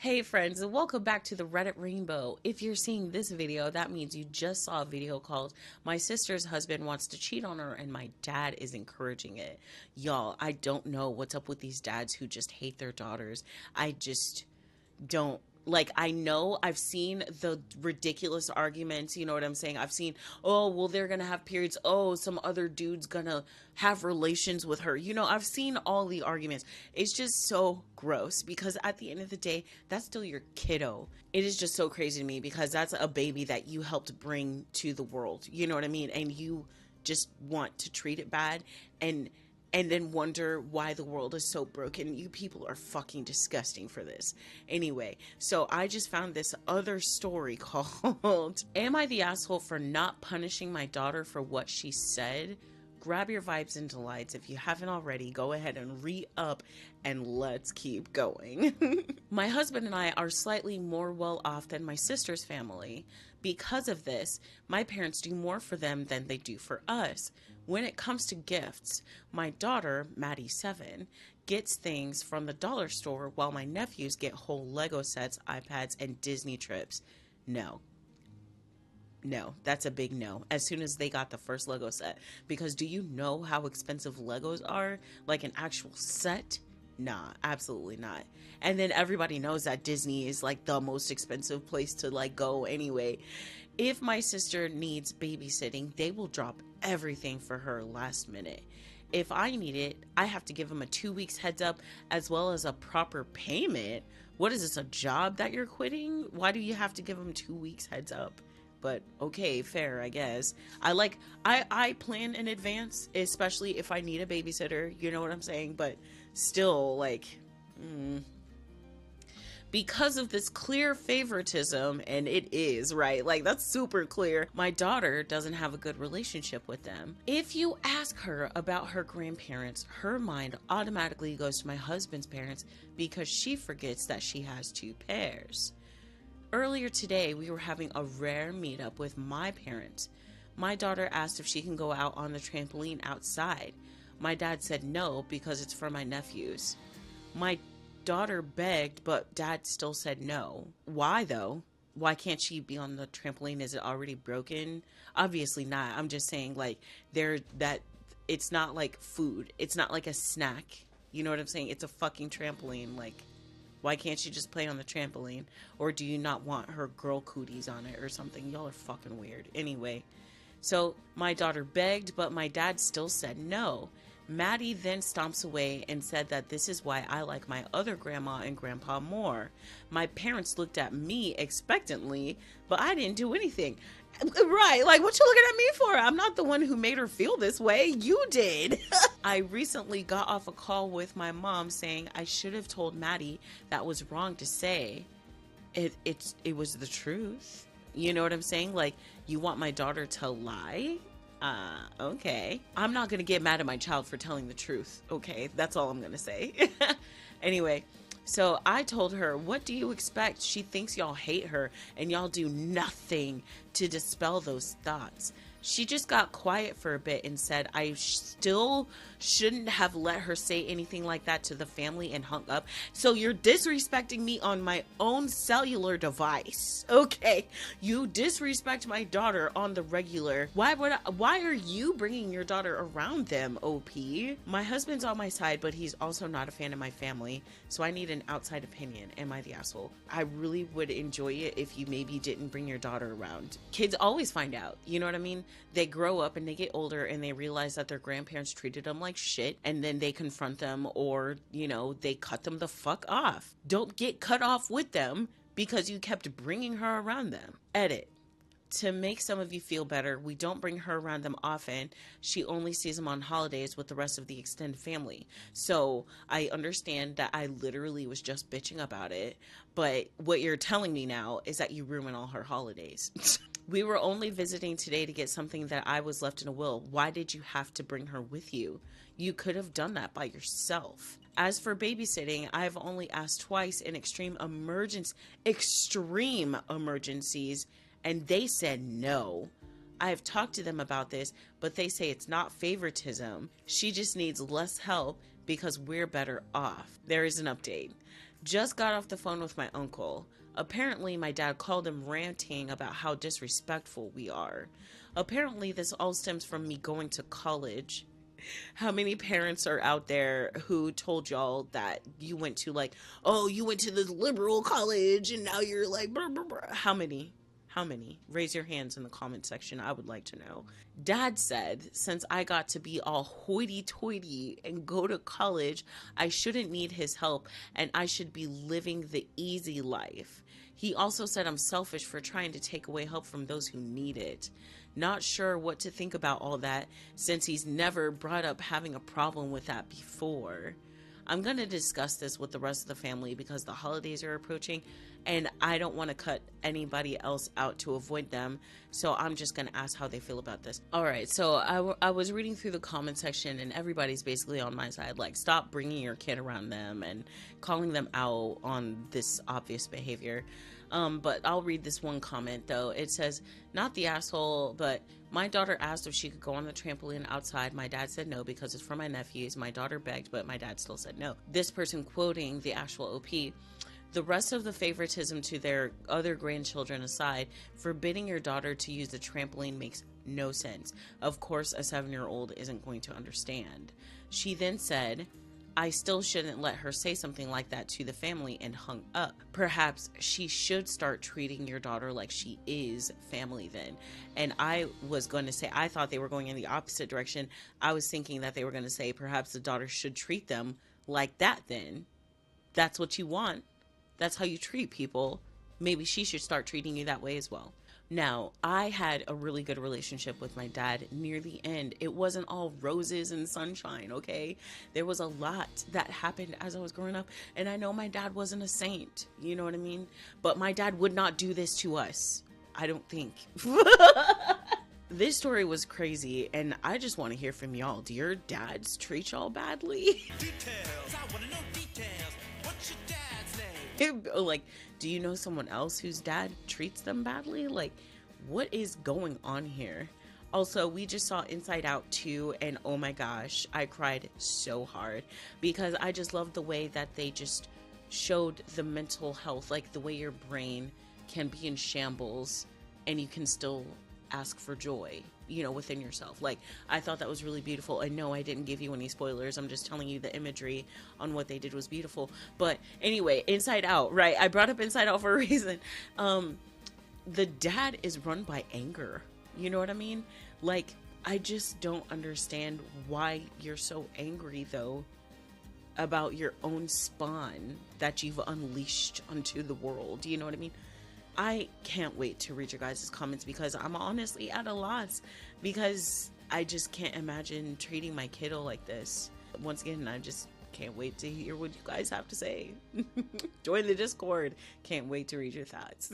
Hey friends, and welcome back to the Reddit Rainbow. If you're seeing this video, that means you just saw a video called "My Sister's Husband Wants to Cheat on Her and My Dad is Encouraging It." Y'all, I don't know what's up with these dads who just hate their daughters. I just don't like. I know I've seen the ridiculous arguments, you know what I'm saying? I've seen, oh well, they're gonna have periods, oh some other dude's gonna have relations with her, I've seen all the arguments. It's just so gross because at the end of the day, that's still your kiddo. It is just so crazy to me because that's a baby that you helped bring to the world, you know what I mean? And you just want to treat it bad and then wonder why the world is so broken. You people are fucking disgusting for this. Anyway, so I just found this other story called "Am I the Asshole for Not Punishing My Daughter for What She Said?" Grab your vibes and delights. If you haven't already, go ahead and re-up and let's keep going. My husband and I are slightly more well off than my sister's family. Because of this, my parents do more for them than they do for us. When it comes to gifts, my daughter, Maddie 7, gets things from the dollar store while my nephews get whole Lego sets, iPads, and Disney trips. No, that's a big no. As soon as they got the first Lego set. Because do you know how expensive Legos are? Like an actual set? Nah, absolutely not. And then everybody knows that Disney is like the most expensive place to like go anyway. If my sister needs babysitting, they will drop everything for her last minute. If I need it, I have to give them a 2 weeks heads up as well as a proper payment. What is this, a job that you're quitting? Why do you have to give them 2 weeks heads up? But okay, fair, I guess. I plan in advance, especially if I need a babysitter, you know what I'm saying? But still, like, because of this clear favoritism, and it is, right? Like, that's super clear. My daughter doesn't have a good relationship with them. If you ask her about her grandparents, her mind automatically goes to my husband's parents because she forgets that she has two pairs. Earlier today, we were having a rare meetup with my parents. My daughter asked if she can go out on the trampoline outside. My dad said no because it's for my nephews. My daughter begged, but dad still said no. Why though? Why can't she be on the trampoline? Is it already broken? Obviously not. I'm just saying, like, it's not like food. It's not like a snack. You know what I'm saying? It's a fucking trampoline. Like, why can't she just play on the trampoline? Or do you not want her girl cooties on it or something? Y'all are fucking weird. Anyway, so my daughter begged, but my dad still said no. Maddie then stomps away and said that this is why I like my other grandma and grandpa more. My parents looked at me expectantly, but I didn't do anything. Right, like, what you looking at me for? I'm not the one who made her feel this way. You did. I recently got off a call with my mom saying I should have told Maddie that was wrong to say. It was the truth. You know what I'm saying? Like, you want my daughter to lie? Okay. I'm not gonna get mad at my child for telling the truth. Okay, that's all I'm gonna say. Anyway, so I told her, what do you expect? She thinks y'all hate her and y'all do nothing to dispel those thoughts. She just got quiet for a bit and said I still shouldn't have let her say anything like that to the family and hung up. So you're disrespecting me on my own cellular device. Okay, you disrespect my daughter on the regular. Why are you bringing your daughter around them, OP? My husband's on my side, but he's also not a fan of my family, so I need an outside opinion. Am I the asshole? I really would enjoy it if you maybe didn't bring your daughter around. Kids always find out, you know what I mean? They grow up and they get older and they realize that their grandparents treated them like shit, and then they confront them, or, they cut them the fuck off. Don't get cut off with them because you kept bringing her around them. Edit. To make some of you feel better, we don't bring her around them often. She only sees them on holidays with the rest of the extended family. So I understand that I literally was just bitching about it, but what you're telling me now is that you ruin all her holidays. We were only visiting today to get something that I was left in a will. Why did you have to bring her with you? You could have done that by yourself. As for babysitting, I've only asked twice in extreme emergencies, and they said no. I have talked to them about this, but they say it's not favoritism. She just needs less help because we're better off. There is an update. Just got off the phone with my uncle. Apparently, my dad called him ranting about how disrespectful we are. Apparently, this all stems from me going to college. How many parents are out there who told y'all that you went to, like, oh, you went to this liberal college and now you're like, blah, blah, blah. How many? How many? Raise your hands in the comment section. I would like to know. Dad said, since I got to be all hoity-toity and go to college, I shouldn't need his help and I should be living the easy life. He also said I'm selfish for trying to take away help from those who need it. Not sure what to think about all that since he's never brought up having a problem with that before. I'm going to discuss this with the rest of the family because the holidays are approaching and I don't want to cut anybody else out to avoid them. So I'm just going to ask how they feel about this. All right. So I was reading through the comment section and everybody's basically on my side. Like, stop bringing your kid around them and calling them out on this obvious behavior. But I'll read this one comment though. It says, not the asshole, but my daughter asked if she could go on the trampoline outside. My dad said no because it's for my nephews. My daughter begged, but my dad still said no. This person quoting the actual OP. The rest of the favoritism to their other grandchildren aside, forbidding your daughter to use the trampoline makes no sense. Of course, a 7-year-old isn't going to understand. She then said, I still shouldn't let her say something like that to the family, and hung up. Perhaps she should start treating your daughter like she is family then. And I was going to say, I thought they were going in the opposite direction. I was thinking that they were going to say perhaps the daughter should treat them like that then. That's what you want. That's how you treat people. Maybe she should start treating you that way as well. Now, I had a really good relationship with my dad near the end. It wasn't all roses and sunshine, okay? There was a lot that happened as I was growing up, and I know my dad wasn't a saint, you know what I mean? But my dad would not do this to us, I don't think. This story was crazy, and I just want to hear from y'all. Do your dads treat y'all badly? Details, I want to know details. What's your dad's name? Like, do you know someone else whose dad treats them badly? Like, what is going on here? Also, we just saw Inside Out 2, and oh my gosh, I cried so hard because I just love the way that they just showed the mental health, like the way your brain can be in shambles and you can still ask for joy, you know, within yourself. Like, I thought that was really beautiful. And no, I didn't give you any spoilers. I'm just telling you the imagery on what they did was beautiful. But anyway, Inside Out, right? I brought up Inside Out for a reason. The dad is run by anger. You know what I mean? Like, I just don't understand why you're so angry, though, about your own spawn that you've unleashed onto the world. You know what I mean? I can't wait to read your guys' comments because I'm honestly at a loss because I just can't imagine treating my kiddo like this. Once again, I just can't wait to hear what you guys have to say. Join the Discord. Can't wait to read your thoughts.